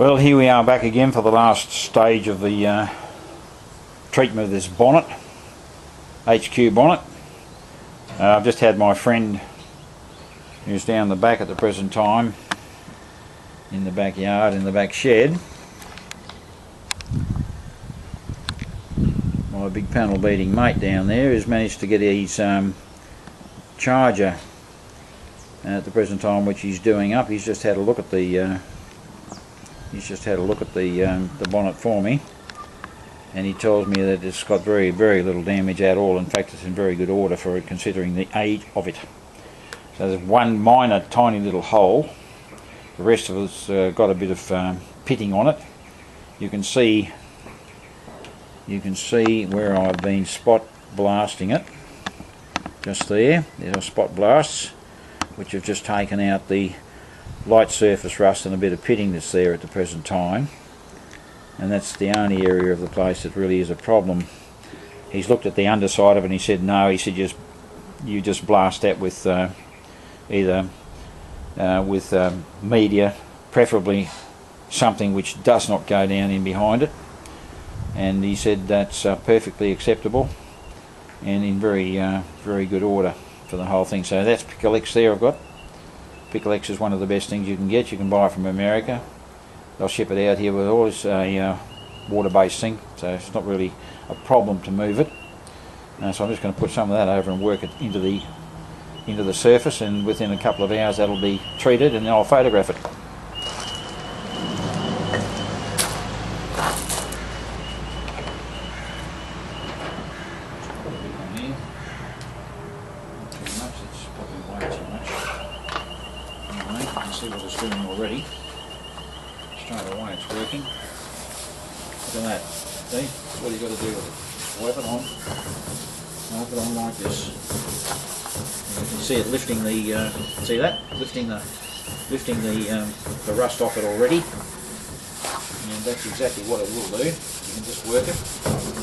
Well, here we are back again for the last stage of the treatment of this bonnet, HQ bonnet. I've just had my friend who's down the back at the present time, in the backyard, in the back shed. My big panel beating mate down there has managed to get his charger at the present time, which he's doing up. He's just had a look at the the bonnet for me, and he tells me that it's got very little damage at all. In fact, it's in very good order for it, considering the age of it. So there's one minor tiny little hole. The rest of it's got a bit of pitting on it. You can see where I've been spot blasting it. Just there, there's a spot blasts, which have just taken out the light surface rust and a bit of pitting that's there at the present time, and that's the only area of the place that really is a problem. He's looked at the underside of it and he said no, he said you just blast that with either with media, preferably something which does not go down in behind it, and he said that's perfectly acceptable and in very good order for the whole thing. So that's Pickle X there I've got. Pickle X is one of the best things you can get. You can buy it from America. They'll ship it out here with always a water-based thing, so it's not really a problem to move it. So I'm just going to put some of that over and work it into the surface, and within a couple of hours that'll be treated, and then I'll photograph it. See what it's doing already. Straight away it's working. Look at that. See? That's what you've got to do with it. Just wipe it on. Wipe it on like this. And you can see it lifting the see that? Lifting the rust off it already. And that's exactly what it will do. You can just work it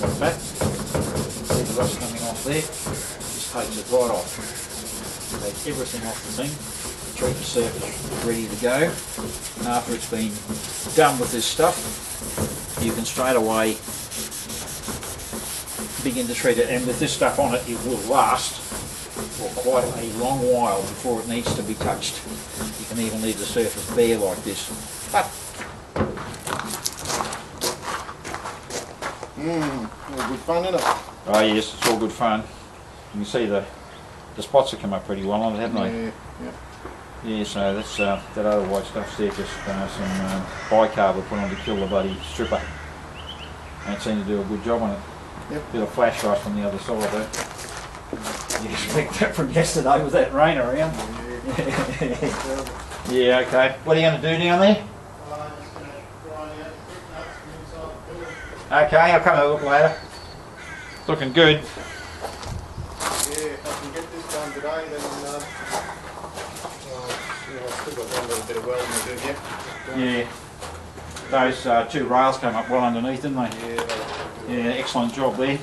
like that. See the rust coming off there? Just takes it right off. Takes everything off the thing. Treat the surface ready to go. And after it's been done with this stuff, you can straight away begin to treat it, and with this stuff on it, it will last for quite a long while before it needs to be touched. You can even leave the surface bare like this. But all good fun, isn't it? oh yes, it's all good fun. You can see the spots have come up pretty well on it, haven't they? Yeah. Yeah, so that's that other white stuff's there, just some bicarb we put on to kill the bloody stripper. And it seemed to do a good job on it. Yep. Bit of flash rust on the other side though. You expect that from yesterday with that rain around? Yeah. Yeah, okay. What are you going to do down there? Okay, I'll come and look later. It's looking good. Yeah, if I can get this done today, then I've still got one little bit of welding to do yet. Yeah. Those two rails came up well underneath, didn't they? Yeah, excellent job there.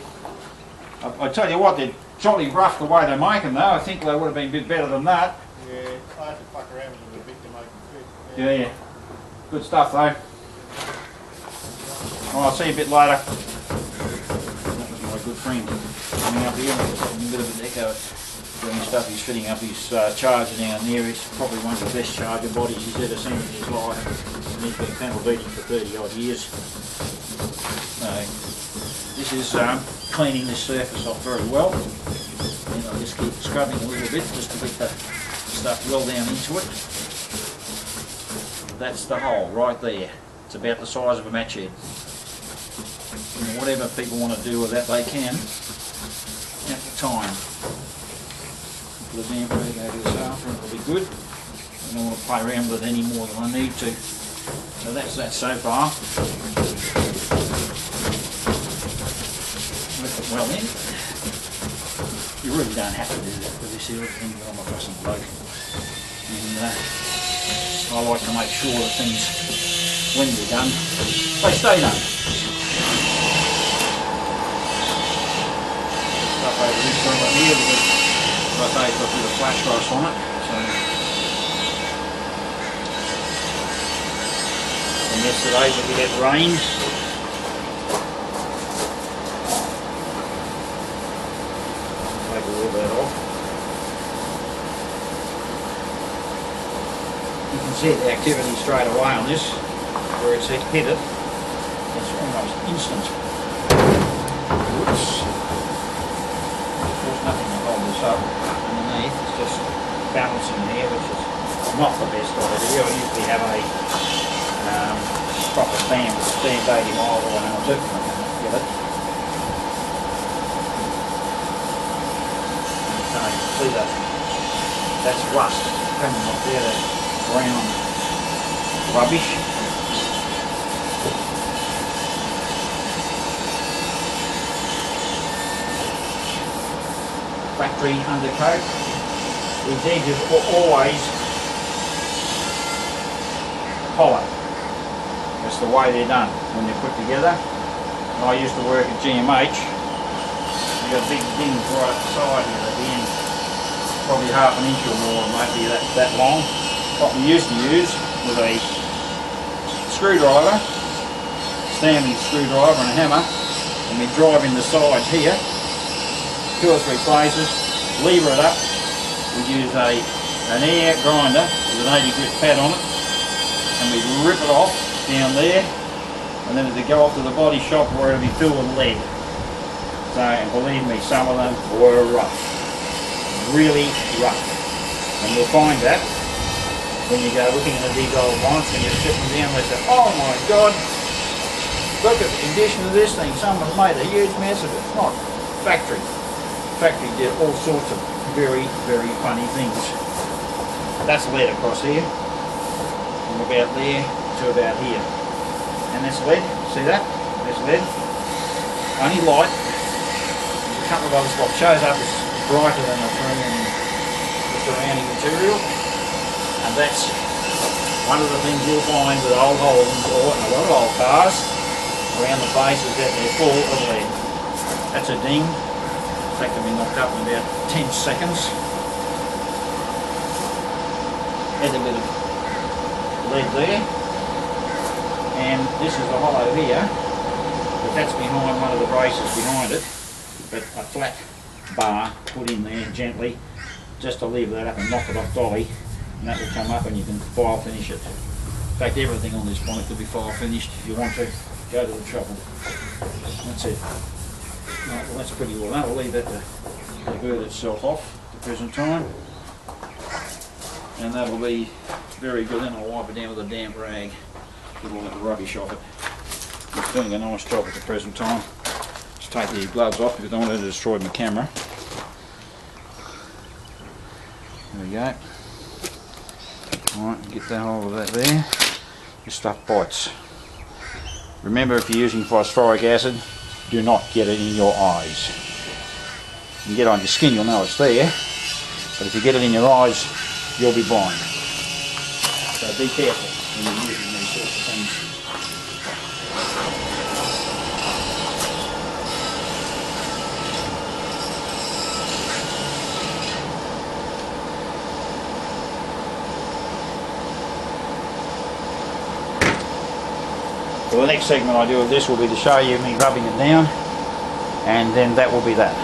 I tell you what, they're jolly rough the way they make them though. I think they would have been a bit better than that. Yeah, I had to fuck around with them a bit to make them fit. Yeah. Good stuff though. Well, I'll see you a bit later. That was my good friend coming up here. He's taking a bit of a deco doing stuff. He's fitting up his charger down there. He's probably one of the best charger bodies he's ever seen in his life. And he's been panel beating for 30 odd years. So this is cleaning this surface off very well. And I'll just keep scrubbing a little bit just to get the stuff well down into it. That's the hole right there. It's about the size of a match head. And whatever people want to do with that, they can at the time. Put a damper go to this after, it'll be good. I don't want to play around with it any more than I need to. So that's that so far. Lift it well in. You really don't have to do that with this here thing, but I'm a fussy bloke. And I like to make sure that things, when they're done, they stay done. Stuff over this one right here, like I say, it's got a bit of flash rust on it. So yesterday when we had rain. Take a little bit off. You can see the activity straight away on this, where it's hit it. It's almost instant. Whoops. Of course, nothing to hold this up underneath. It's just balancing here, which is not the best idea. I usually have a proper stand with stand 80 miles away on it. Get it. Okay, see that? That's rust coming off there, that brown rubbish. Factory undercoat. These edges are always hollow. That's the way they're done when they're put together. I used to work at GMH. You've got big dings right at the side here at the end, probably half an inch or more, maybe that long. What we used to use was a screwdriver, Stanley screwdriver and a hammer, and we drive in the sides here, 2 or 3 places, lever it up. We'd use an air grinder with an 80 grit pad on it, and we'd rip it off down there, and then it'd go off to the body shop where it'd be filled with lead. So, and believe me, some of them were rough, really rough. And you'll find that when you go looking at these old bonnets and you're sitting down, they say, "Oh my God, look at the condition of this thing. Someone's made a huge mess of it." It's not factory. Factory did all sorts of very, very funny things. That's lead across here, from about there to about here. And that's lead, see that? There's lead. Only light. There's a couple of other spots. Shows up as brighter than the surrounding material. And that's one of the things you'll find with old Holdens or a lot of old cars around the face is that they're full of lead. That's a ding. In fact, they'll be knocked up in about 10 seconds. Add a bit of lead there. And this is the hollow here, but that's behind one of the braces behind it. But a flat bar put in there gently, just to lever that up and knock it off dolly, and that will come up and you can file finish it. In fact, everything on this bonnet could be file finished if you want to. Go to the trouble. That's it. Right, well, that's pretty well done. We'll leave that to divert itself off at the present time, and that'll be very good. Then I'll wipe it down with a damp rag. Get all that rubbish off it. It's doing a nice job at the present time. Just take the gloves off because I don't want to destroy my camera. There we go. Alright, get that hold of that there. This stuff bites. Remember, if you're using phosphoric acid, do not get it in your eyes. You can get it on your skin, you'll know it's there, but if you get it in your eyes, you'll be blind. So be careful when you're using these sorts of things. So the next segment I do of this will be to show you me rubbing it down, and then that will be that.